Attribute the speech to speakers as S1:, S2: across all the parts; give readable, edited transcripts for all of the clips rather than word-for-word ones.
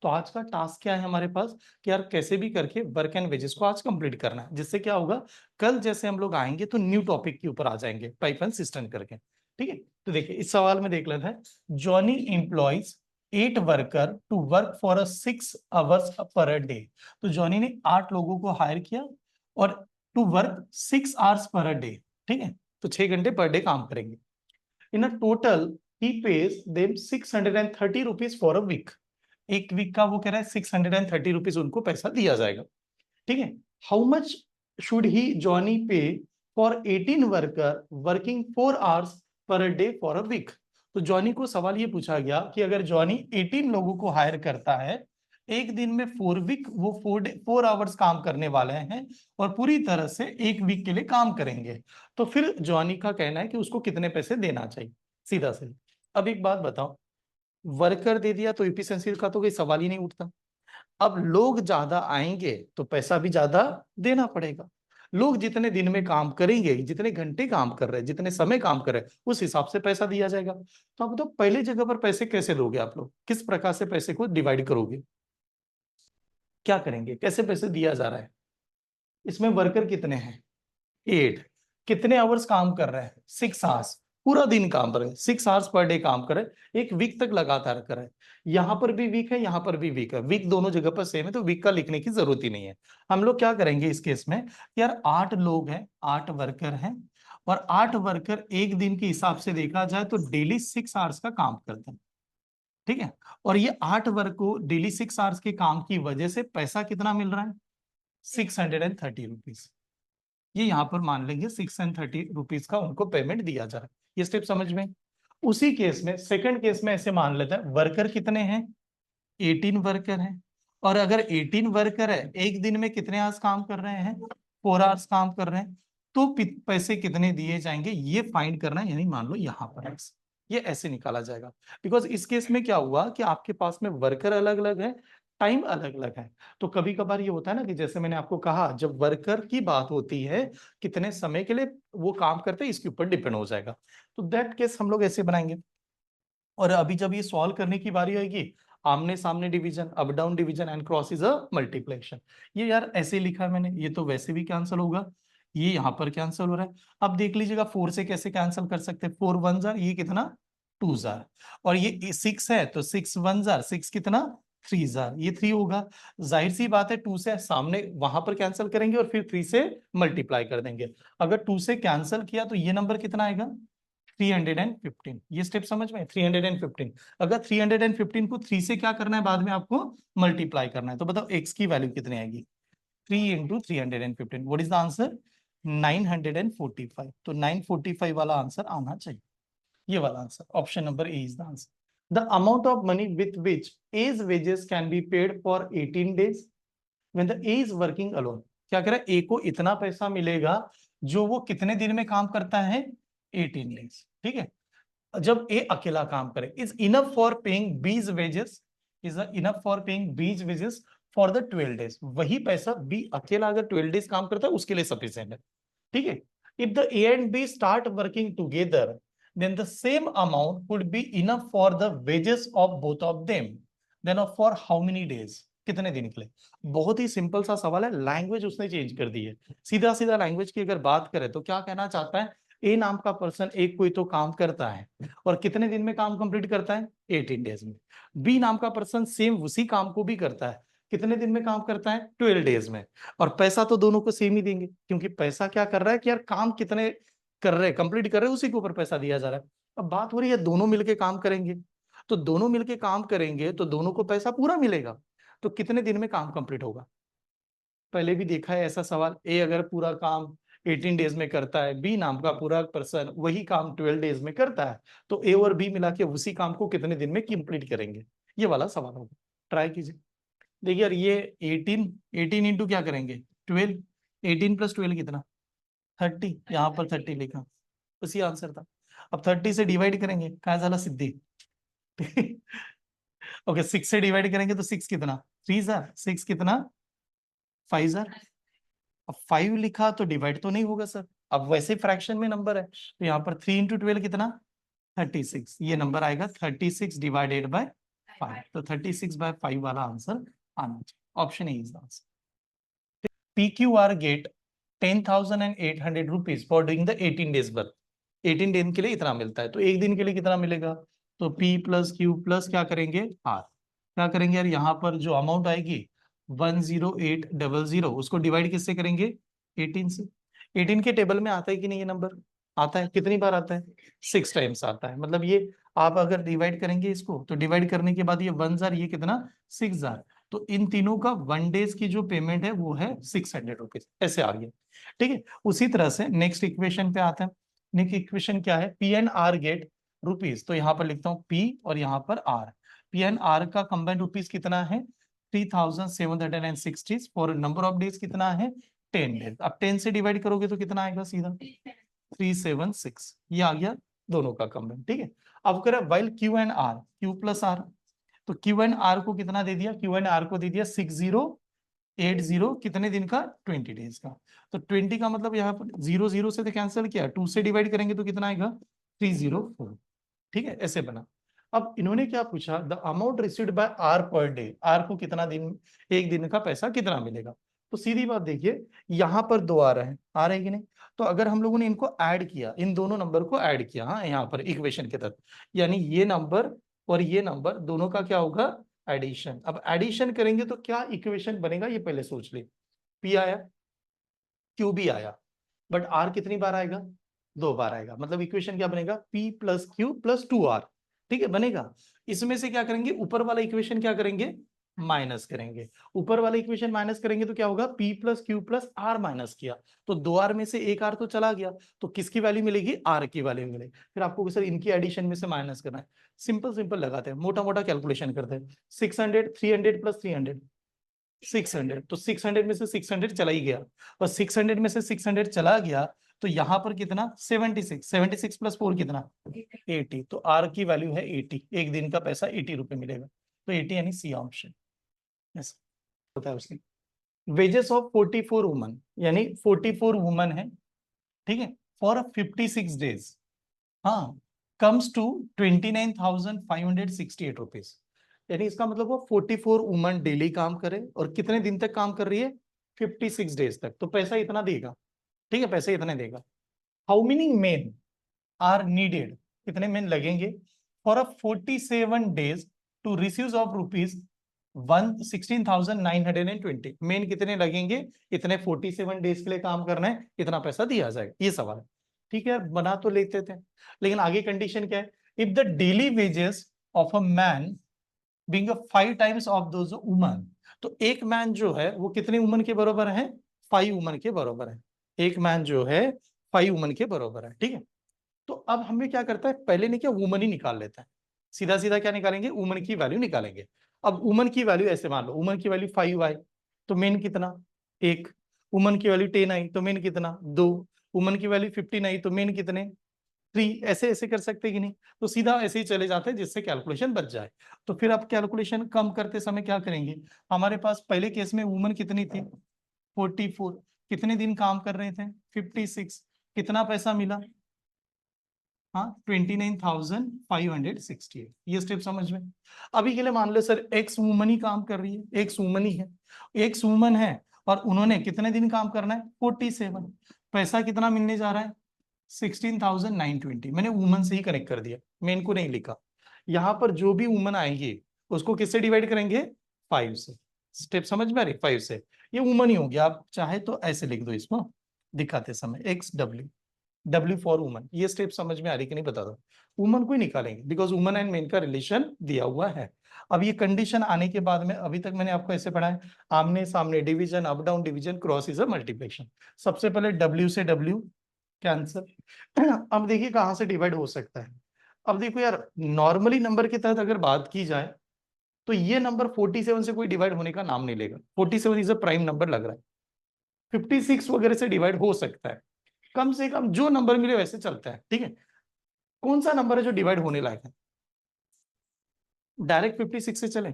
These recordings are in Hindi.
S1: तो आज का टास्क क्या है हमारे पास कि यार कैसे भी करके वर्क एंड वेजेस को आज कंप्लीट करना है, जिससे क्या होगा कल जैसे हम लोग आएंगे तो न्यू टॉपिक के ऊपर आ जाएंगे पाइप एंड सिस्टम करके। ठीक है, तो देखिए इस सवाल में देख लेते हैं। Johnny employs 8 worker to work for 6 hours per day. तो जॉनी ने 8 लोगों को हायर किया और to work 6 hours per day. ठीक है, तो 6 घंटे पर डे काम करेंगे। In a total he pays them 630 rupees for a week. एक वीक का वो कह रहा है 630 रुपीज उनको पैसा दिया जाएगा। ठीक है, how much should he Johnny pay for 18 worker working 4 hours per day for a week. तो जॉनी को सवाल ये पूछा गया कि अगर जॉनी 18 लोगों को हायर करता है, एक दिन में 4 वीक वो 4 आवर्स काम करने वाले हैं और पूरी तरह से एक वीक के लिए काम करेंगे, तो फिर जॉनी का कहना है कि उसको कितने पैसे देना चाहिए। सीधा से अब एक बात बताओ, वर्कर दे दिया तो इफिशिएंसी का तो कोई सवाल ही नहीं उठता। अब लोग ज्यादा आएंगे तो पैसा भी ज्यादा देना पड़ेगा। लोग जितने दिन में काम करेंगे, जितने घंटे काम कर रहे हैं, जितने समय काम कर रहे हैं, उस हिसाब से पैसा दिया जाएगा। तो अब तो पहले जगह पर पैसे कैसे दोगे आप लोग, किस प्रकार से पैसे को डिवाइड करोगे, क्या करेंगे, कैसे पैसे दिया जा रहा है। इसमें वर्कर कितने हैं, 8। कितने आवर्स काम कर रहे हैं, 6 आवर्स। पूरा दिन काम कर रहे हैं, 6 आवर्स पर डे काम कर रहे हैं, एक वीक तक लगातार कर रहे हैं। यहां पर भी वीक है, यहां पर भी वीक है, वीक दोनों जगह पर सेम है, तो वीक का लिखने की जरूरत ही नहीं है। हम लोग क्या करेंगे इस केस में, यार 8 लोग हैं, 8 वर्कर हैं, और 8 वर्कर एक दिन के हिसाब से देखा जाए तो डेली 6 आवर्स का काम करते हैं। ठीक है, और ये 8 वर्ग को डेली 6 आवर्स के काम की वजह से पैसा कितना मिल रहा है, 630 रुपीज। ये यहाँ पर मान लेंगे 630 रुपीज का उनको पेमेंट दिया जा रहा है। ये स्टेप समझ में। उसी केस में सेकंड केस में ऐसे मान लेते हैं, वर्कर कितने हैं, 18 वर्कर हैं, और अगर 18 वर्कर है एक दिन में कितने आवर्स काम कर रहे हैं, 4 आवर्स काम कर रहे हैं, तो पैसे कितने दिए जाएंगे ये फाइंड करना है। यानी मान लो यहाँ पर ये ऐसे निकाला जाएगा। बिकॉज इस केस में क्या हुआ कि आपके पास में वर्कर अलग अलग है, टाइम अलग अलग है। तो कभी कभार ये होता है ना कि जैसे मैंने आपको कहा, जब वर्कर की बात होती है कितने समय के लिए वो काम करते हैं इसके ऊपर डिपेंड हो जाएगा। तो दैट केस हम लोग ऐसे बनाएंगे। और अभी जब ये सॉल्व करने की बारी आएगी, आमने सामने division, up down division and cross is a multiplication. ये यार ऐसे लिखा है मैंने, ये तो वैसे भी कैंसिल होगा, ये यहां पर कैंसिल हो रहा है। अब देख लीजिएगा 4 से कैसे कैंसिल कर सकते हैं, 4 वन जार, ये कितना 2 जार, और ये 6 है तो 6 वन जार, 6 कितना 3 जार, ये 3 होगा। जाहिर सी बात है 2 से सामने वहां पर कैंसिल करेंगे और फिर 3 से मल्टीप्लाई कर देंगे। अगर 2 से कैंसिल किया तो ये नंबर कितना आएगा, 315। ये स्टेप समझ में, 315। अगर 315 को 3 से क्या करना है, बाद में आपको मल्टीप्लाई करना है, तो बताओ एक्स की वैल्यू कितनी आएगी, 3 into 315। What is the answer, 945। तो 945 वाला आंसर आना चाहिए, ये वाला answer, option number A is the answer. The amount of money with which A's wages can be paid for 18 days when the A is working alone. क्या कह रहा है, ए को इतना पैसा मिलेगा जो वो कितने दिन में काम करता है, 18 डेज। ठीक है, जब ए अकेला काम करे, इज इनफ फॉर पेइंग बीज wages, is enough for paying बीज वेजेस फॉर द 12 डेज। वही पैसा बी अकेला अगर 12 डेज काम करता है उसके लिए सफिशिएंट है। ठीक है, if the A and B start working together then the same amount could be enough for the wages of both of them, then for how many days, कितने दिन के लिए। बहुत ही सिंपल सा सवाल है, लैंग्वेज उसने चेंज कर दी है। सीधा सीधा लैंग्वेज की अगर बात करें तो क्या कहना चाहता है, ए नाम का पर्सन एक कोई तो काम करता है और कितने दिन में काम कंप्लीट करता है, 18 डेज में। बी नाम का पर्सन सेम उसी काम को भी करता है, कितने दिन में काम करता है, 12 डेज में। और पैसा तो दोनों को सेम ही देंगे, क्योंकि पैसा क्या कर रहा है कि यार काम कितने कर रहे हैं, कंप्लीट कर रहे हैं, उसी के ऊपर पैसा दिया जा रहा है। अब बात हो रही है दोनों मिलके काम करेंगे, तो दोनों मिलके काम करेंगे तो दोनों को पैसा पूरा मिलेगा। तो कितने दिन में काम कंप्लीट होगा, पहले भी देखा है ऐसा सवाल, ए अगर पूरा काम 18 डेज में करता है, बी नाम का पूरा पर्सन वही काम 12 डेज में करता है, तो ए और बी मिला के उसी काम को कितने दिन में कंप्लीट करेंगे, ये वाला सवाल होगा। ट्राई कीजिए। देखिए यार ये 18, 18 इंटू क्या करेंगे, 12, 18 प्लस 12 कितना, 30, यहाँ पर 30 लिखा, उसी आंसर था। अब 30 से डिवाइड करेंगे, काय झाला सिद्धि। ओके, 6 से डिवाइड करेंगे तो 6 कितना, 3 जार, 6 कितना 5 जार। अब 5 लिखा तो डिवाइड तो नहीं होगा सर, अब वैसे फ्रैक्शन में नंबर है, तो यहाँ पर 3 इंटू 12 कितना 36, ये नंबर आएगा 36 डिवाइडेड बाय 5, तो 36/5 वाला आंसर आना चाहिए। Option A is the answer. PQR get 10,800 rupees for doing the 18 days work. 18 दिन के लिए इतना मिलता है, तो एक दिन के लिए कितना मिलेगा? तो P प्लस Q प्लस क्या करेंगे R, क्या करेंगे यार, यहाँ पर जो अमाउंट आएगी 10800, उसको डिवाइड किससे करेंगे? 18 से। 18 के टेबल में आता है कि नहीं ये नंबर? आता है। कितनी बार आता है? 6 टाइम्स आता है। मतलब ये आप अगर डिवाइड करेंगे इसको, तो डिवाइड करने के बाद ये 1000, ये कितना 6000, तो इन तीनों का 1 डेज की जो पेमेंट है वो है 600 रुपीज, ऐसे आ गया। ठीक है, उसी तरह से नेक्स्ट इक्वेशन पे आता है। नेक्स्ट इक्वेशन क्या है? PNR गेट रुपीज, तो यहाँ पर लिखता हूँ P और यहाँ पर R। PNR का कंबाइंड रुपीज कितना है? 3760 फॉर नंबर ऑफ डेज कितना है? 10 डेज। अब 10 से डिवाइड करोगे तो कितना आएगा? सीधा 376, ये आ गया दोनों का कंबाइंड। ठीक है, अब करें while Q&R, Q plus R, तो Q&R को कितना दे दिया? Q&R को दे दिया 6080, कितने दिन का? 20 डेज का। तो 20 का मतलब यहाँ पर 00 से तो कैंसिल किया, 2 से डिवाइड करेंगे तो कितना आएगा? 304। ठीक है, ऐसे बना। अब इन्होंने क्या पूछा? The amount received by R per day, R को कितना दिन, एक दिन का पैसा कितना मिलेगा? तो सीधी बात देखिए, यहाँ पर दो आ रहे हैं, आ रहे हैं कि नहीं? तो अगर हम लोगों ने इनको ऐड किया, इन दोनों नंबर को ऐड किया, हाँ यहाँ पर इक्वेशन के तहत, यानी ये नंबर और ये नंबर दोनों का क्या होगा? एडिशन। अब एडिशन करेंगे तो क्या इक्वेशन बनेगा ये पहले सोच ले। पी आया, क्यू भी आया, बट आर कितनी बार आएगा? 2 बार आएगा। मतलब इक्वेशन क्या बनेगा? P plus Q plus 2R। ठीक है, बनेगा। इसमें से क्या करेंगे? ऊपर वाला इक्वेशन क्या करेंगे? माइनस करेंगे। ऊपर वाला इक्वेशन माइनस करेंगे तो क्या होगा? P plus Q plus R minus किया, तो 2R में से एक R तो चला गया, तो किसकी वैल्यू मिलेगी? R की वैल्यू मिलेगी। फिर आपको सर इनकी एडिशन में से माइनस करना है। सिंपल सिंपल लगाते हैं, मोटा मोटा कैलकुलेशन करते हैं। 600 300 प्लस 300 600, तो 600 में से 600 चला ही गया, और 600 में से 600 चला गया, तो यहां पर कितना? 76, 76 प्लस 4 कितना? 80। तो आर की वैल्यू है 80, एक दिन का पैसा 80 रुपए मिलेगा, तो 80 यानी सी ऑप्शन ऐसा होता है उसकी। वेजेस ऑफ 44 वुमन, यानी 44 वुमन है, ठीक है, फॉर 56 डेज, हाँ, कम्स टू 29,568 रुपीज। यानी इसका मतलब वो 44 वुमन डेली काम करे, और कितने दिन तक काम कर रही है? 56 डेज तक, तो पैसा इतना देगा। ठीक है, पैसे इतने देगा। How many men are needed, कितने मेन लगेंगे for 47 days to receive of rupees 16,920? Men कितने लगेंगे? इतने 47 डेज के लिए काम करना है, इतना पैसा दिया जाएगा, ये सवाल है। ठीक है, बना तो लेते थे, लेकिन आगे कंडीशन क्या है? If the daily wages of a man being 5 times of those woman, तो एक मैन जो है वो कितने वुमन के बराबर है? 5 वुमन के बराबर है। एक मैन जो है 5 वुमन के बराबर है। ठीक है, तो अब हमें क्या करता है, पहले नहीं क्या, वुमन ही निकाल लेता है। सीधा सीधा क्या निकालेंगे? वुमन की वैल्यू निकालेंगे। अब वुमन की वैल्यू ऐसे मान लो, वुमन की वैल्यू 5 आई, तो मेन कितना? 1। वुमन की वैल्यू 10 आई, तो मेन कितना? 2। वुमन की वैल्यू 15 आई, तो मेन कितने? 3। ऐसे ऐसे कर सकते कि नहीं? तो सीधा ऐसे ही चले जाते हैं, जिससे कैलकुलेशन बच जाए। तो फिर आप कैलकुलेशन कम करते समय क्या करेंगे? हमारे पास पहले केस में वुमन कितनी थी? 44। कितने दिन काम कर रहे थे? 56। कितना पैसा मिला? हाँ, 29,568। ये स्टेप समझ में? अभी के लिए मान लो सर एक्स वुमन ही काम कर रही है, एक्स वुमन ही है, एक्स वुमन है, और उन्होंने कितने दिन काम करना है? 47। पैसा कितना मिलने जा रहा है? 16,920। मैंने वुमन से ही कनेक्ट कर दिया, मेन को नहीं लिखा। यहाँ पर जो भी वुमन आएंगे उसको किससे डिवाइड करेंगे? 5 से। स्टेप समझ में आ रही? 5 से, ये वुमन ही हो गया। आप चाहे तो ऐसे लिख दो इसको दिखाते समय, XW, W फॉर वुमन। ये स्टेप समझ में आ रही कि नहीं बता दो। वुमन को ही निकालेंगे, बिकॉज वुमन एंड मेन का रिलेशन दिया हुआ है। अब ये कंडीशन आने के बाद में, अभी तक मैंने आपको ऐसे पढ़ा है, आमने सामने division, up down division, cross is a multiplication. सबसे पहले W से W कैंसर। अब देखिए कहां से डिवाइड हो सकता है। अब देखो यार, नॉर्मली नंबर के तहत अगर बात की जाए, तो ये नंबर 47 से कोई डिवाइड होने का नाम नहीं लेगा। 47 इज अ प्राइम नंबर लग रहा है। 56 वगैरह से डिवाइड हो सकता है, कम से कम जो नंबर मिले वैसे चलता है। ठीक है, कौन सा नंबर है जो डिवाइड होने लायक है? डायरेक्ट 56 से चले?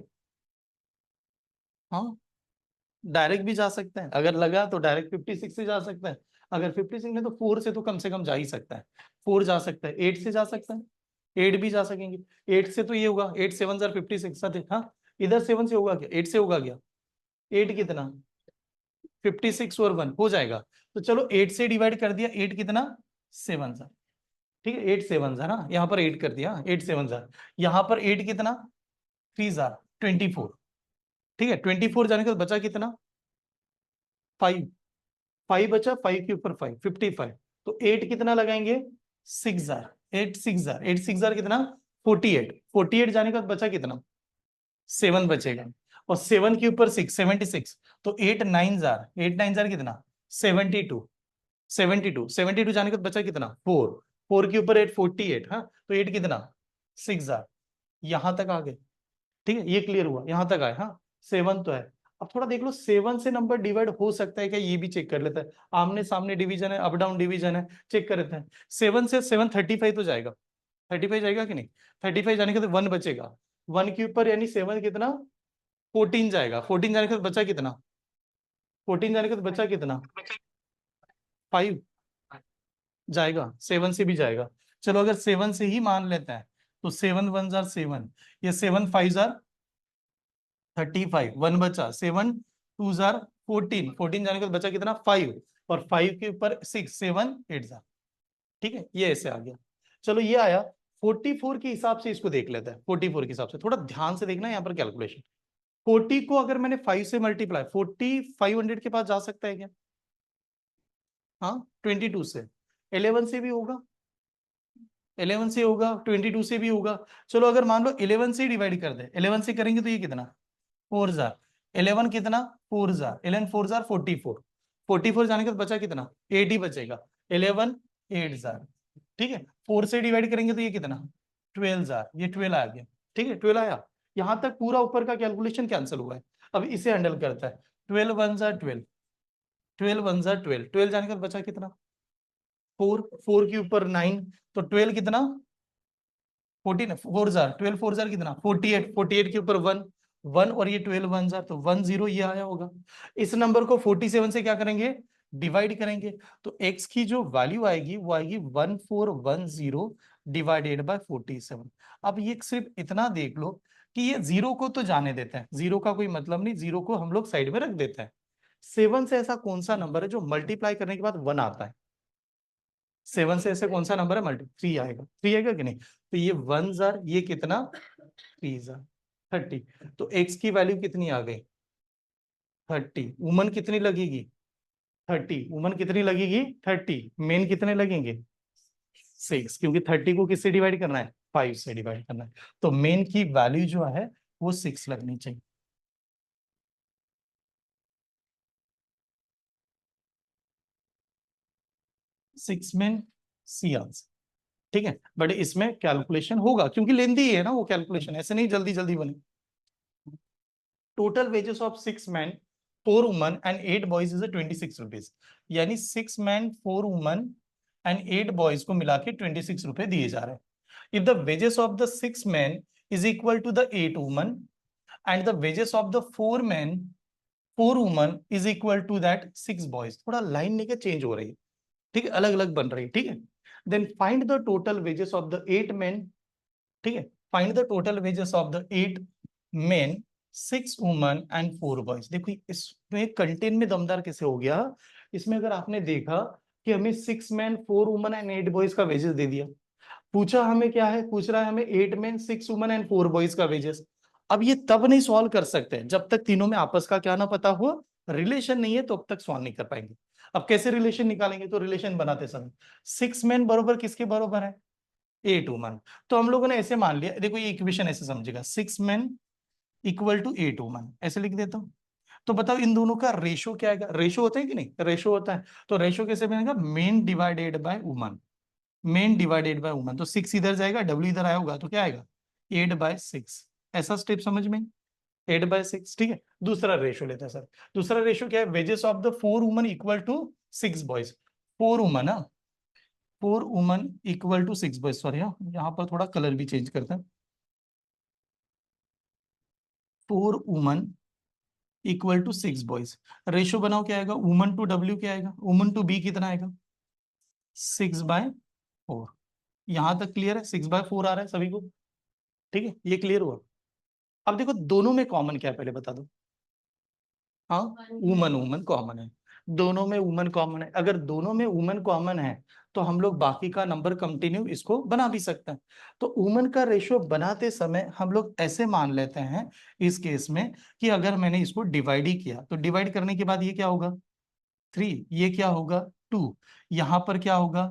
S1: हाँ, डायरेक्ट भी जा सकते हैं, अगर लगा तो डायरेक्ट 56 से जा सकते हैं। अगर 56 में तो 4 से तो कम जा ही सकता है, 4 जा सकता है, 8 से जा सकता है। 8 भी जा सकेंगे। 8 से तो ये होगा 8 7 जार 56 हाँ, इधर 7 से होगा क्या, 8 से होगा क्या, 8 कितना 56 और 1 हो जाएगा। तो चलो 8 से डिवाइड कर दिया, 8 कितना 7 जार, ठीक है 8 7 जार, हाँ यहाँ पर 8 कर दिया, 8 7 जार, यहाँ पर 8 कितना 3 जार 24, ठीक है 24 जाने के बाद बचा कितना 5, 5 बचा, 5 के ऊपर 5 55, तो 8 कितना लगाएंगे 6 जार, 8 6 जार, 8 6 जार कितना 48, 48 जाने के बाद बचा कितना 7 बचेगा, और 7 के ऊपर 6 76, तो 8 9 जार, 8 9 जार कितना 72, 72 72 जाने के बाद बचा कितना 4, 4 के ऊपर 8 48, हाँ तो 8 कितना 6 जार, यहां तक आ गए, ठीक है ये क्लियर हुआ, यहां तक आए, हाँ 7 तो है। अब थोड़ा देख लो 7 से नंबर डिवाइड हो सकता है क्या, ये भी चेक कर लेते हैं, आमने सामने डिवीजन है, अप डाउन डिवीजन है, चेक कर लेते हैं। 7 से 7 35 तो जाएगा, 35 जाएगा कि नहीं, 35 जाने के बाद 1 बचेगा, 1 के ऊपर यानी 7 कितना 14 जाएगा, 14 जाने के बाद बचा कितना, 14 जाने के बाद बचा कितना 5 जाएगा, 7 से भी जाएगा। चलो अगर 7 से ही मान लेते हैं तो 7 1 जार 7, ये 7 5 जार 35, 1 बचा, 7 2 जार 14, 14 जाने के बाद बचा कितना 5, और 5 के ऊपर 6 7 8 जार, ठीक है ये ऐसे आ गया। चलो ये आया 44 के हिसाब से, इसको देख लेते हैं 44 के हिसाब से, थोड़ा ध्यान से देखना यहाँ पर कैलकुलेशन। 40 को अगर मैंने 5 से मल्टीप्लाई, 40 500 के पास जा सकता है क्या, हाँ 22 से, 11 से भी होगा, 11 से होगा, 22 से भी होगा। चलो अगर मान लो 11 से डिवाइड कर दे, 11 से करेंगे तो ये कितना 4 जार, 11 कितना 4 जार, 11 4 जार 44, 44 जाने के बाद बचा कितना 8 ही बचेगा, 11 8 जार, ठीक है 4 से डिवाइड करेंगे तो ये कितना 12 जार, ये 12 आ गया, ठीक है 12 आया। यहां तक पूरा ऊपर का कैलकुलेशन कैंसिल हुआ है। अब इसे हैंडल करता है, 12 1 जार 12, 12 1 जार 12, 12 जाने के बाद बचा कितना 4, 4 के ऊपर 9, तो 12 कितना 14, 4 जार 12 4 जार कितना 48, 48 के ऊपर 1, 1 और ये 12 1 जार, तो 1 0 ये आया होगा। इस नंबर को 47 से क्या करेंगे डिवाइड करेंगे, तो x की जो वैल्यू आएगी वो आएगी 1410 डिवाइडेड बाय 47। अब ये सिर्फ इतना देख लो कि ये जीरो को तो जाने देते हैं, जीरो का कोई मतलब नहीं, जीरो को हम लोग साइड में रख देते हैं। 7 से ऐसा कौन सा नंबर है जो मल्टीप्लाई करने के बाद 1 आता है, 7 से ऐसे कौन सा नंबर है मल्टी 3 आएगा, 3 आएगा कि नहीं, तो ये 1 जार, ये कितना 3 जार 30, तो x की वैल्यू कितनी आ गई 30, वुमन कितनी लगेगी 30, वुमन कितनी लगेगी 30, मेन कितने लगेंगे 6, क्योंकि 30 को किससे डिवाइड करना है 5 से डिवाइड करना है, तो मेन की वैल्यू जो है वो 6 लगनी चाहिए। 6 मेन सी आंसर, ठीक है, बट इसमें कैलकुलेशन होगा क्योंकि लेंदी है ना वो कैलकुलेशन, ऐसे नहीं जल्दी जल्दी बने। Total wages of 6 man 4 woman and 8 boys is 26 rupees, यानी 6 मैन 4 वुमन एंड 8 बॉयज को मिला के 26 रुपए दिए जा रहे हैं। If the wages of the 6 man is equal to the 8 woman and the wages of the 4 man 4 woman is equal to that 6 boys, थोड़ा लाइन लेके चेंज हो रही है, ठीक है अलग अलग बन रही है, ठीक है। Then find the total wages of the 8 man, ठीक है, find the total wages of the 8 men 6 women and 4 boys. देखो इसमें कंटेंट में दमदार कैसे हो गया, इसमें अगर आपने देखा कि हमें 6 मैन 4 वुमन एंड 8 बॉयज का वेजेस दे दिया, पूछा हमें क्या है, पूछ रहा है हमें 8 मैन 6 वुमन एंड 4 बॉयज का वेजेस। अब ये तब नहीं सॉल्व कर सकते जब तक तीनों में आपस का क्या ना पता हो, रिलेशन नहीं है तो अब तक सॉल्व नहीं कर पाएंगे। अब कैसे रिलेशन निकालेंगे, तो रिलेशन बनाते समय 6 मैन बरोबर किसके बरोबर है 8 वुमन, तो हम लोगों ने ऐसे मान लिया, देखो ये इक्वेशन ऐसे समझेगा 6 मैन इक्वल टू 8 वुमन, ऐसे लिख देता हूं। तो बताओ इन दोनों का रेशो क्या आएगा, रेशो होता है कि नहीं, रेशो होता है, तो रेशो कैसे बनेगा main divided by woman, main divided by woman, तो 6 इधर जाएगा डब्ल्यू इधर आया होगा तो क्या आएगा 8/6, ऐसा स्टेप समझ में 8/6, ठीक है। दूसरा रेशो लेते हैं सर, दूसरा रेशो क्या है wages of the 4 women equal to 6 boys, 4 women, 4 women equal to 6 boys, sorry हाँ यहाँ पर थोड़ा कलर भी चेंज करते हैं, 4 women equal to 6 boys, ratio बनाओ क्या आएगा वुमन टू डब्ल्यू क्या आएगा, वुमन टू बी कितना आएगा 6/4, यहां तक क्लियर है? 6/4 आ रहा है सभी को? ठीक है, ये क्लियर हुआ। अब देखो दोनों में कॉमन क्या है पहले बता दो। हाँ, वुमन वुमन कॉमन है, दोनों में वुमन कॉमन है। अगर दोनों में वुमन कॉमन है तो हम लोग बाकी का नंबर कंटिन्यू इसको बना भी सकते हैं। तो वुमन का रेशियो बनाते समय हम लोग ऐसे मान लेते हैं इस केस में कि अगर मैंने इसको डिवाइड ही किया तो डिवाइड करने के बाद ये क्या होगा 3, ये क्या होगा 2, यहां पर क्या होगा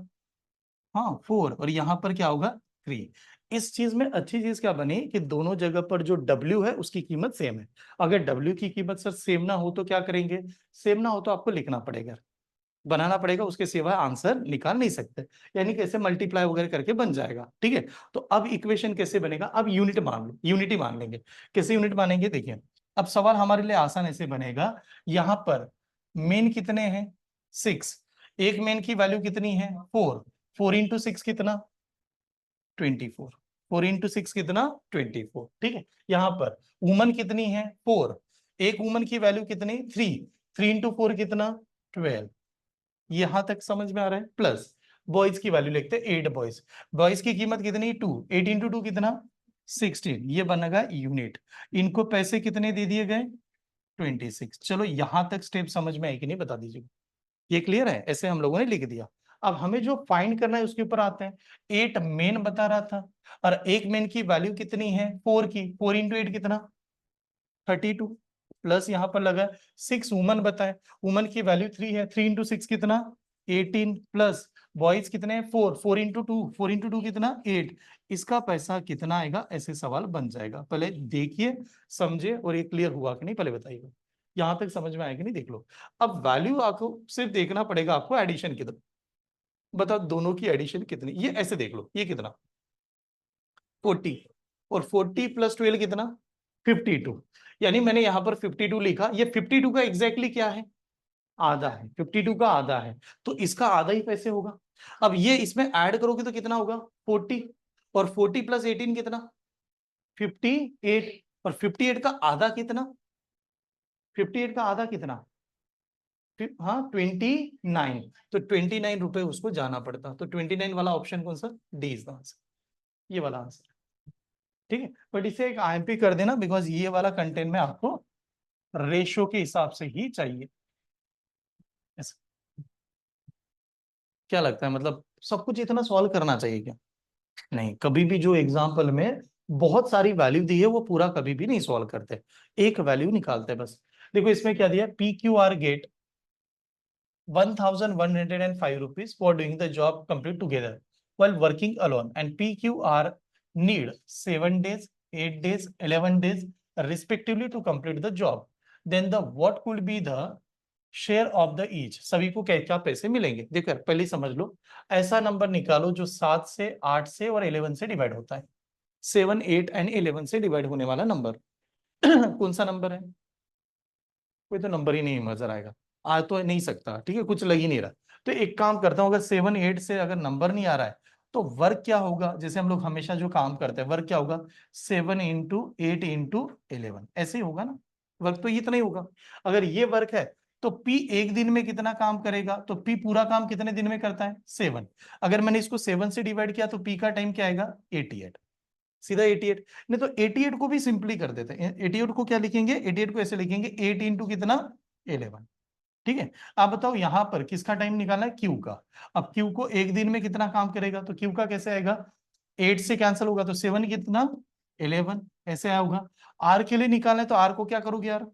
S1: हाँ 4, और यहां पर क्या होगा 3। इस चीज में अच्छी चीज क्या बनी कि दोनों जगह पर जो W है उसकी कीमत सेम है। अगर W की कीमत सर सेम ना हो तो क्या करेंगे, सेम ना हो तो आपको लिखना पड़ेगा, बनाना पड़ेगा, उसके सिवा आंसर निकाल नहीं सकते। यानी कैसे मल्टीप्लाई वगैरह करके बन जाएगा। ठीक है, तो अब इक्वेशन कैसे बनेगा, अब यूनिट मान लो, यूनिटी मान लेंगे। कैसे यूनिट मानेंगे देखिए, अब सवाल हमारे लिए आसान ऐसे बनेगा, यहां पर मेन कितने हैं 6, एक मेन की वैल्यू कितनी है 4, 4 इंटू 6 कितना 24, 4 इंटू 6 कितना 24। ठीक है, यहां पर वुमन कितनी है 4, एक वुमन की वैल्यू कितनी 3, 3 इंटू 4 कितना 12। यहां तक समझ में आ रहा है? प्लस बॉयज की वैल्यू लिखते हैं 8 बॉयज, बॉयज की कीमत कितनी 2, 8 इंटू 2 कितना 16, ये बनेगा यूनिट। इनको पैसे कितने दे दिए गए 26। चलो यहां तक स्टेप समझ में आई कि नहीं बता दीजिए। ये क्लियर है? ऐसे हम लोगों ने लिख दिया। अब हमें जो फाइंड करना है उसके ऊपर आते हैं। 8 मेन बता रहा था और एक मेन की वैल्यू कितनी है 4 की, 4 इंटू 8 कितना 32, प्लस यहां पर लगा 6 वुमन बताए, वुमन की वैल्यू 3 है, 3 इंटू 6 कितना 18, प्लस बॉयज कितने 4, 4 इंटू 2, 4 इंटू 2 कितना 8। इसका पैसा कितना आएगा, ऐसे सवाल बन जाएगा। पहले देखिए समझे और ये क्लियर हुआ कि नहीं पहले बताइएगा। यहां तक समझ में आया कि नहीं देख लो। अब वैल्यू आपको सिर्फ देखना पड़ेगा, आपको एडिशन कितना, बताओ दोनों की एडिशन कितनी, ये ऐसे देख लो, ये कितना 40, और 40 प्लस 12 कितना 52। यानी मैंने यहां पर 52 लिखा, ये 52 का एग्जैक्टली क्या है आधा है, 52 का आधा है, तो इसका आधा ही पैसे होगा। अब ये इसमें ऐड करोगे तो कितना होगा 40, और 40 प्लस 18 कितना 58, और 58 का आधा कितना, 58 का आधा कितना हाँ 29, तो 29 रुपए उसको जाना पड़ता, तो 29 वाला ऑप्शन कौन सा, डी इज द आंसर, ये वाला आंसर। ठीक है, बट इसे एक आईएमपी कर देना, बिकॉज ये वाला कंटेंट में आपको रेशियो के हिसाब से ही चाहिए। ऐसा क्या लगता है, मतलब सब कुछ इतना सॉल्व करना चाहिए क्या? नहीं, कभी भी जो एग्जाम्पल में बहुत सारी वैल्यू दी है वो पूरा कभी भी नहीं सॉल्व करते, एक वैल्यू निकालते बस। देखो इसमें क्या दिया, PQR gate 1105 rupees for doing the job complete together while working alone, and PQR need 7 days, 8 days, 11 days respectively to complete the job. Then the what could be the share of the each, सभी को क्या क्या पैसे मिलेंगे। देखो पहले समझ लो, ऐसा नंबर निकालो जो 7 से 8 से और 11 से डिवाइड होता है, 7 8 एंड 11 से डिवाइड होने वाला नंबर कौन सा नंबर है, कोई तो नंबर ही नहीं नजर आएगा, आ तो नहीं सकता। ठीक है, कुछ लग ही नहीं रहा। तो एक काम करता हूँ, अगर 7 8 से अगर नंबर नहीं आ रहा है तो वर्क क्या होगा, जैसे हम लोग हमेशा जो काम करते हैं, वर्क क्या होगा 7 इंटू 8 इंटू 11, ऐसे ही होगा ना, वर्क तो इतना ही होगा। अगर ये वर्क है तो P एक दिन में कितना काम करेगा, तो P पूरा काम कितने दिन में करता है 7। अगर मैंने इसको 7 से डिवाइड किया तो P का टाइम क्या आएगा 88, सीधा 88। नहीं तो 88 को भी सिंपली कर देते हैं, 88 को क्या लिखेंगे, 88 को ऐसे लिखेंगे 8 इंटू कितना 11। ठीक है, आप बताओ यहां पर किसका टाइम निकालना है, क्यू का। अब क्यू को एक दिन में कितना काम करेगा, तो क्यू का कैसे आएगा, 8 से कैंसिल होगा तो 7 कितना 11, ऐसे आया होगा। आर के लिए निकालना है तो आर को क्या करोगे यार,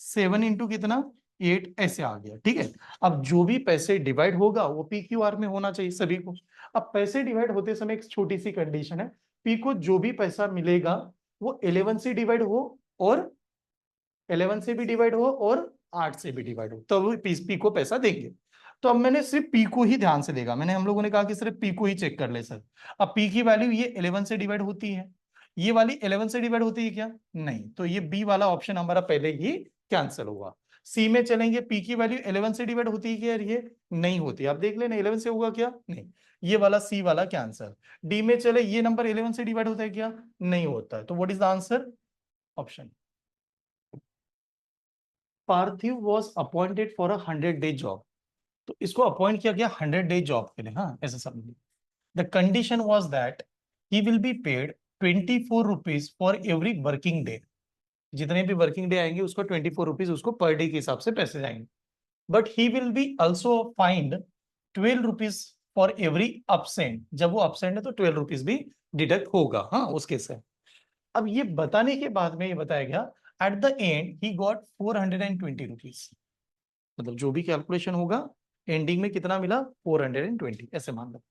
S1: 7 इंटू कितना 8, ऐसे आ गया। ठीक है, अब जो भी पैसे डिवाइड होगा वो पी क्यू आर में होना चाहिए सभी को। अब पैसे डिवाइड होते समय एक छोटी सी कंडीशन है, पी को जो भी पैसा मिलेगा वो 11 से डिवाइड हो, और 11 से भी डिवाइड हो और 8 से भी डिवाइड हो, तो वो पी को पैसा देंगे। तो अब मैंने सिर्फ पी को ही ध्यान से देगा, मैंने हम लोगों ने कहा कि सिर्फ पी को ही चेक कर ले सर। अब पी की वैल्यू ये 11 से डिवाइड होती है, ये वाली 11 से डिवाइड होती है क्या, नहीं, तो ये बी वाला ऑप्शन हमारा पहले ही कैंसिल हुआ। सी में चलेंगे, पी की वैल्यू 11 से डिवाइड होती है क्या, ये नहीं होती, आप देख लेना 11 से होगा क्या, नहीं, ये वाला सी वाला कैंसिल। डी में चले, ये नंबर 11 से डिवाइड होता है क्या, नहीं होता है, तो what is the answer, option Parthiv was appointed for 100 day job. तो इसको अपॉइंट किया गया 100 डे जॉब के लिए, हाँ ऐसा समझिए। The condition was that he will be paid 24 rupees for every working day. जितने भी वर्किंग डे आएंगे उसको 24 रुपीज उसको पर डे के हिसाब से पैसे जाएंगे। But he will be also find 12 rupees for every absent. जब वो अपसेंट है तो 12 रुपीज भी डिडक्ट होगा, हाँ उसके से। अब ये बताने के बाद में ये बताया गया at the and he got 420 rupees. मतलब जो भी कैलकुलेशन होगा एंडिंग में कितना मिला, 420, ऐसे मान लो।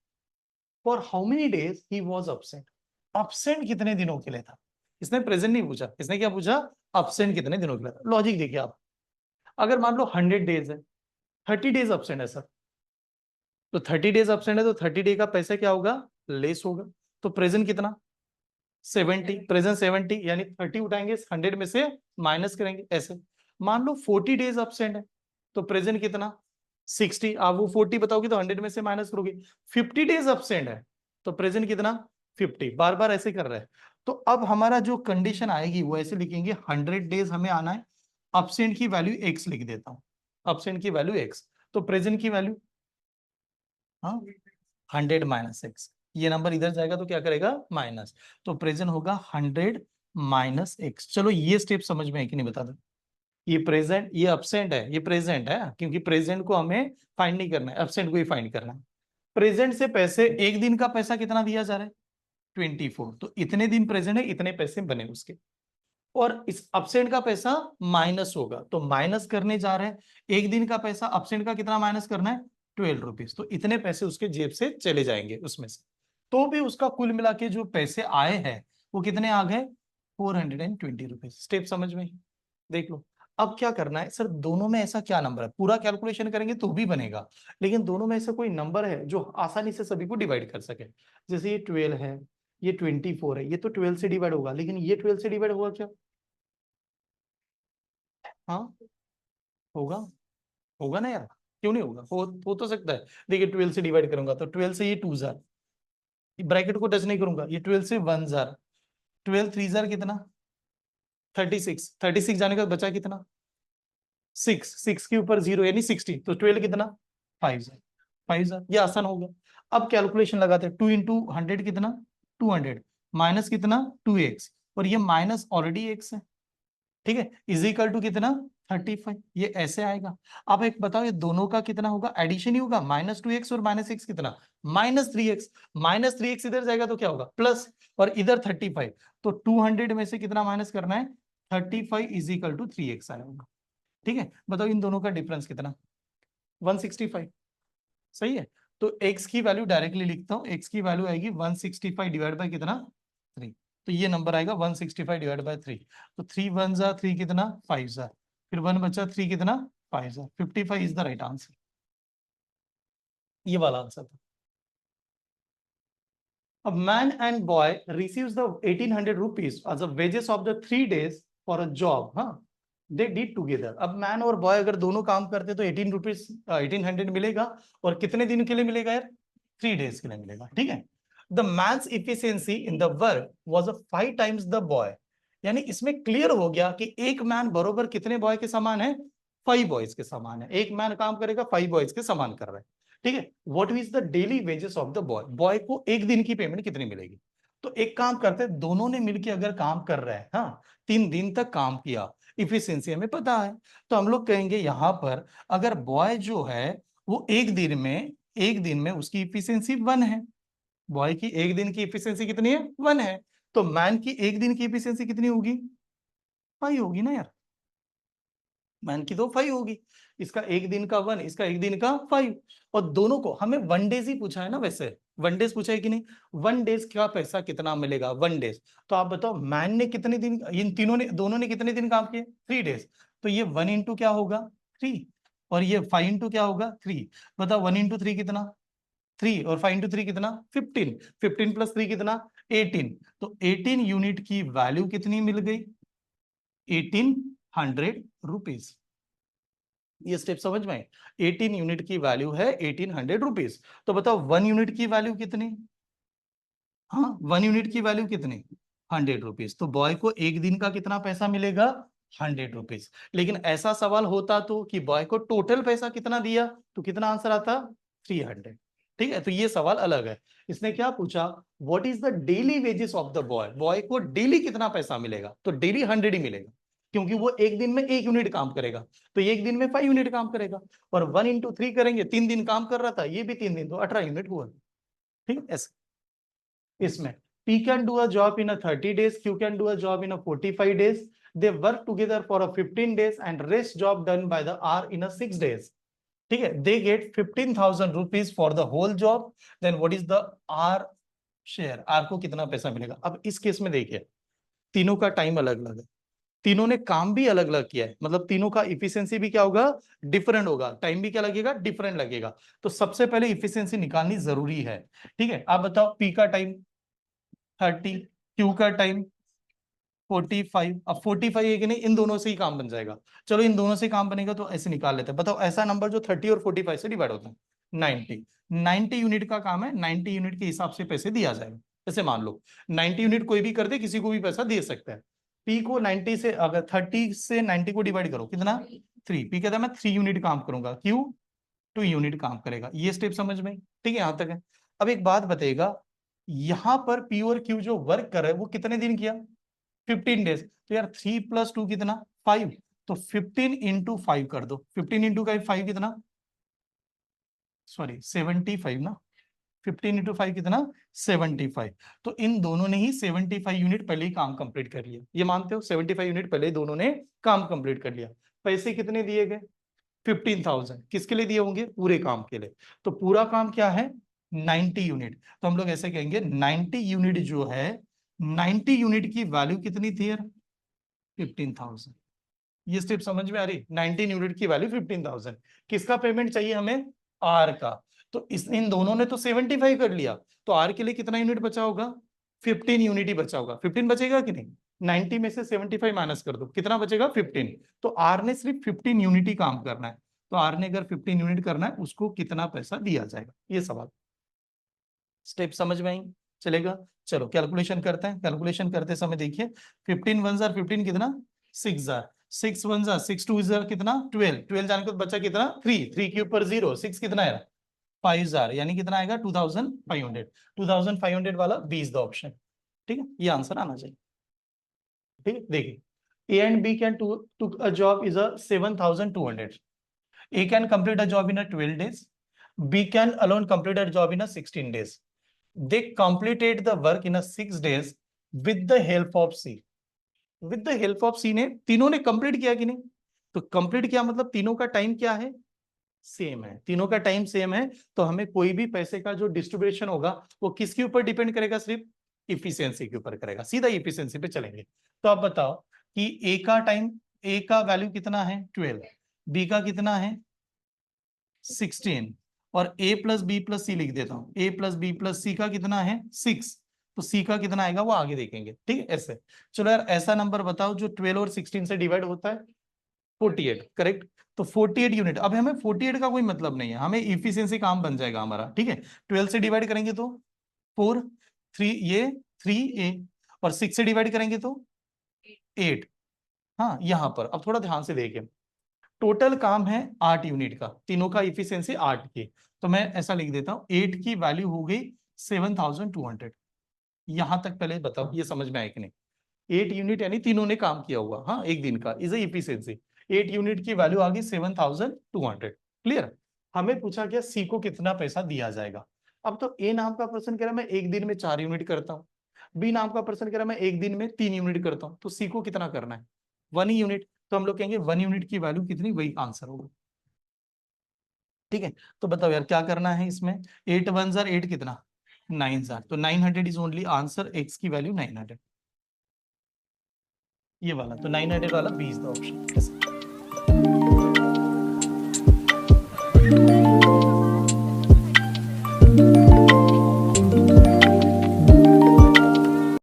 S1: For how many days he was absent. Absent कितने दिनों के लिए था, इसने प्रेजेंट नहीं पूछा, इसने क्या पूछा, अपसेंट कितने दिनों के लिए था। लॉजिक देखिए आप, अगर मान लो 100 डेज है, 30 डेज अपसेंट है सर, तो 30 डेज अपसेंट है तो 30 डे का पैसा क्या होगा, लेस होगा। तो प्रेजेंट कितना, 70, प्रेजेंट 70, यानी 30 उठाएंगे 100 में से माइनस करेंगे ऐसे। मान लो 40 डेज अपसेंट है तो प्रेजेंट कितना, 60, आप वो 40 बताओगे तो 100 में से माइनस करोगे। 50 डेज अपसेंट है तो प्रेजेंट कितना, 50, बार बार ऐसे कर रहे हैं। तो अब हमारा जो कंडीशन आएगी वो ऐसे लिखेंगे, 100 डेज हमें आना है, अपसेंट की वैल्यू x लिख देता हूं, अपसेंट की वैल्यू x, तो प्रेजेंट की वैल्यू, हाँ 100 माइनस एक्स, ये नंबर इधर जाएगा तो क्या करेगा, माइनस, तो प्रेजेंट होगा 100 माइनस एक्स। चलो ये स्टेप समझ में है कि नहीं बता दो। ये प्रेजेंट, ये अपसेंट है, ये प्रेजेंट है, क्योंकि प्रेजेंट को हमें फाइंड नहीं करना है, अपसेंट को ही फाइंड करना है। प्रेजेंट से पैसे, एक दिन का पैसा कितना दिया जा रहा है, 24, तो इतने दिन प्रेजेंट है, इतने पैसे बने उसके। और इस अपसेंट का पैसा माइनस होगा, तो माइनस करने जा रहे हैं, एक दिन का पैसा अपसेंट का कितना माइनस करना है, 12 रुपीज, तो इतने पैसे उसके जेब से चले जाएंगे उसमें से। तो भी उसका कुल मिला के जो पैसे आए हैं वो कितने आ गए, 420 रुपीज। स्टेप समझ में, देख लो। अब क्या करना है सर, दोनों में ऐसा क्या नंबर है, पूरा कैलकुलेशन करेंगे तो भी बनेगा, लेकिन दोनों में ऐसा कोई नंबर है जो आसानी से सभी को डिवाइड कर सके। जैसे ये 12 है, ये 24 है, ये तो 12 से डिवाइड होगा, लेकिन ये 12 से डिवाइड होगा क्या, हाँ होगा, होगा ना यार, क्यों नहीं होगा, हो तो सकता है। देखिए 12 से डिवाइड करूंगा तो 12 से ये 2 जार, ब्रैकेट को टच नहीं करूंगा, ये 12 से 1 जार, 12 3 जार कितना, 36, 36 जाने का बचा कितना, 6, 6 के ऊपर 0 यानी 60, तो 12 कितना, 5 जार, 5 जार, ये आसान होगा। अब कैलकुलेशन लगाते हैं, 2 इंटू 100 कितना, 200, माइनस कितना, 2x, और ये माइनस ऑलरेडी x है, ठीक है, इज इक्वल टू कितना, 35, ये ऐसे आएगा। अब एक बताओ, ये दोनों का कितना होगा, एडिशन ही होगा, -2x और -x कितना, -3x, -3x इधर जाएगा तो क्या होगा, प्लस, और इधर 35, तो 200 में से कितना माइनस करना है, 35 इज इक्वल टू 3x आएगा। ठीक है, बताओ इन दोनों का डिफरेंस कितना, 165, सही है। तो x की वैल्यू डायरेक्टली लिखता हूं, x की वैल्यू आएगी 165 डिवाइड बाय कितना, 3, तो ये नंबर आएगा 165 डिवाइड बाय 3, तो 3 1 जा 3 कितना, 5 जा, फिर 1 बचा 3 कितना, 5 जा, 55 इज द राइट आंसर, ये वाला आंसर था। A man and boy receives the 1800 rupees as a wages of the 3 days for a job, हाँ they did together। अब मैन और बॉय अगर दोनों काम करते तो 1800 मिलेगा, और कितने दिन के लिए मिलेगा यार, 3 डेज के लिए मिलेगा, ठीक है। The man's efficiency in the work was 5 times the boy, यानी इसमें क्लियर हो गया कि एक मैन बरोबर कितने बॉय के समान है, 5 बॉयज के समान है, एक मैन काम करेगा 5 बॉयज के समान कर रहा है, ठीक है। What is the daily wages of the boy, boy को एक दिन की पेमेंट कितनी मिलेगी। तो एक काम करते हैं, दोनों ने मिलकर अगर काम कर रहे हैं, हाँ 3 दिन तक काम किया, इफिशियंसी हमें पता है, तो हम लोग कहेंगे यहां पर अगर बॉय जो है वो एक दिन में उसकी इफिशियंसी 1 है, बॉय की एक दिन की इफिशियंसी कितनी है, 1 है, तो मैन की एक दिन की इफिशियंसी कितनी होगी, 5 होगी ना यार, मैन की तो 5 होगी, इसका एक दिन का 1, इसका एक दिन का 5, और दोनों को हमें 1 डेज ही पूछा है ना, वैसे 1 डेज पूछा है कि नहीं, 1 डेज का पैसा कितना मिलेगा, 1 डेज, तो आप बताओ मैन ने कितने दिन, इन तीनों ने, दोनों ने कितने दिन काम किए, 3 डेज, तो ये 1 इंटू क्या होगा, 3, और ये 5 इंटू क्या होगा, 3, बताओ 1 इंटू 3 कितना, 3, और 5 इंटू 3 कितना, 15, 15 प्लस 3 कितना, 18, तो 18 यूनिट की वैल्यू कितनी मिल गई, 1800 रुपीज। ये स्टेप समझ में, 18 यूनिट की वैल्यू है 1800 रुपीज, तो बताओ 1 यूनिट की वैल्यू कितनी, हाँ 1 यूनिट की वैल्यू कितनी, 100 रुपीज, तो बॉय को एक दिन का कितना पैसा मिलेगा, 100 रुपीज। लेकिन ऐसा सवाल होता तो कि बॉय को टोटल पैसा कितना दिया, तो कितना आंसर आता, 300, ठीक है, तो ये सवाल अलग है। इसने क्या पूछा, what is the daily wages of the boy, boy को डेली कितना पैसा मिलेगा, तो डेली 100 ही मिलेगा, क्योंकि वो एक दिन में 1 यूनिट काम करेगा, तो एक दिन में 5 यूनिट काम करेगा, और 1 into 3 करेंगे, 3 दिन काम कर रहा था, ये भी 3 दिन, तो 18 यूनिट हुआ। ठीक है, ऐसे इसमें P can do a job in a 30 days, Q can do a job in a 45 days. They work together for a 15 days and rest job done by the R in a 6 days. ठीक है, they get 15,000 rupees for the whole job. Then what is the R share? R को कितना पैसा मिलेगा? अब इस केस में देखिए, तीनों का टाइम अलग अलग है, तीनों ने काम भी अलग अलग किया है, मतलब तीनों का इफिशियंसी भी क्या होगा, डिफरेंट होगा, टाइम भी क्या लगेगा, डिफरेंट लगेगा। तो सबसे पहले इफिशियंसी निकालनी जरूरी है। ठीक है, आप बताओ, पी का टाइम 30, क्यू का टाइम 45, अब 45 है कि नहीं, इन दोनों से ही काम बन जाएगा। चलो इन दोनों से काम बनेगा तो ऐसे निकाल लेते हैं। बताओ ऐसा नंबर जो 30 और 45 से डिवाइड होता है, 90 यूनिट का काम है, 90 यूनिट के हिसाब से पैसे दिया जाएगा। ऐसे मान लो 90 यूनिट कोई भी कर दे, किसी को भी पैसा दे सकता है। पी को 90 से, अगर 30 से 90 को डिवाइड करो, कितना, 3। पी कहता है मैं 3 यूनिट काम करूंगा, क्यू 2 यूनिट काम करेगा। ये स्टेप समझ में, ठीक है, यहां तक है। अब एक बात बताइएगा, यहां पर पी और क्यू जो वर्क कर रहे हैं वो कितने दिन किया, 15 डेज। तो यार 3 + 2 कितना, 5, तो 15 into 5 कर दो, 15 into 5 कितना, सॉरी 75 ना, 15 into 5 कितना, 75। तो इन दोनों ने ही 75 यूनिट पहले ही काम कंप्लीट कर लिया, ये मानते हो, 75 यूनिट पहले ही दोनों ने काम कंप्लीट कर लिया। पैसे कितने दिए गए, 15,000, किसके लिए दिए होंगे, पूरे काम के लिए। तो पूरा काम क्या है, 90 यूनिट। तो हम लोग ऐसे कहेंगे 90 यूनिट जो है, 90 यूनिट की वैल्यू कितनी थी यार, 15,000। ये स्टेप समझ में आ रही, 19 यूनिट की वैल्यू 15,000। किसका पेमेंट चाहिए हमें, आर का। तो इस इन दोनों ने तो 75 कर लिया, तो आर के लिए कितना यूनिट बचा होगा, 15 यूनिट ही बचा होगा। 15 बचेगा कि नहीं, 90 में से 75 माइनस कर दो, कितना बचेगा, 15। तो आर ने सिर्फ 15 यूनिट ही काम करना है, तो आर ने अगर 15 यूनिट करना है, उसको कितना पैसा दिया जाएगा, ये सवाल। स्टेप समझ में आई, चलेगा। चलो कैलकुलेशन करते हैं। कैलकुलेशन करते समय देखिए, 15 1 जार 15 कितना, 6 जार, 6 1 जार 6 2 जार कितना, 12, 12 जाने को बचा कितना, 3, 3 के ऊपर 0, 6 कितना है, 5 जार, यानी कितना आएगा 2500। 2500 वाला बी इज द ऑप्शन। ठीक है, ये आंसर आना चाहिए। ठीक है, देखिए, A and B can took a job is a 7,200. A can complete a job in a 12 days. B can alone complete a job in a 16 days. They completed the work in a 6 days with the help of C. With the help of C ने तीनों ने कंप्लीट किया कि नहीं, तो कंप्लीट किया मतलब तीनों का टाइम क्या है, सेम है, तीनों का टाइम सेम है। तो हमें कोई भी पैसे का जो डिस्ट्रीब्यूशन होगा वो किसके ऊपर डिपेंड करेगा, सिर्फ इफिशियंसी के ऊपर करेगा, सीधा इफिशियंसी पे चलेंगे। तो आप बताओ कि ए का टाइम, ए का वैल्यू कितना है 12, बी का कितना है 16, और a + b + c लिख देता हूं, a + b + c का कितना है 6, तो c का कितना आएगा वो आगे देखेंगे। ठीक है, ऐसे। चलो यार ऐसा नंबर बताओ जो 12 और 16 से डिवाइड होता है, 48, करेक्ट। तो 48 यूनिट, अब हमें 48 का कोई मतलब नहीं है, हमें इफिशियंसी काम बन जाएगा हमारा। ठीक है, 12 से डिवाइड करेंगे तो 4, 3 ये 3a, और 6 से डिवाइड करेंगे तो 8। हाँ, यहां पर अब थोड़ा ध्यान से देखें, टोटल काम है 8 यूनिट का, तीनों का इफिशियंसी 8 की। तो मैं ऐसा लिख देता हूं, 8 की वैल्यू हो गई 7,200। यहां तक पहले बताओ ये समझ में आया कि नहीं, 8 यूनिट यानी तीनों ने काम किया हुआ, हाँ एक दिन का, इज इफिशियंसी। 8 यूनिट की वैल्यू आ गई 7,200। क्लियर। हमें पूछा गया सी को कितना पैसा दिया जाएगा। अब तो ए नाम का पर्सन कह रहा है मैं एक दिन में 4 यूनिट करता हूँ, बी नाम का पर्सन कह रहा है मैं एक दिन में 3 यूनिट करता हूँ, तो सी को कितना करना है, 1 यूनिट। तो हम लोग कहेंगे 1 यूनिट की वैल्यू कितनी, वही आंसर होगा। ठीक है, तो बताओ यार क्या करना है इसमें, 8 1 जार 8 कितना, 9 जार, तो 900 इज ओनली आंसर, एक्स की वैल्यू 900, ये वाला, तो 900 वाला बी इज द ऑप्शन।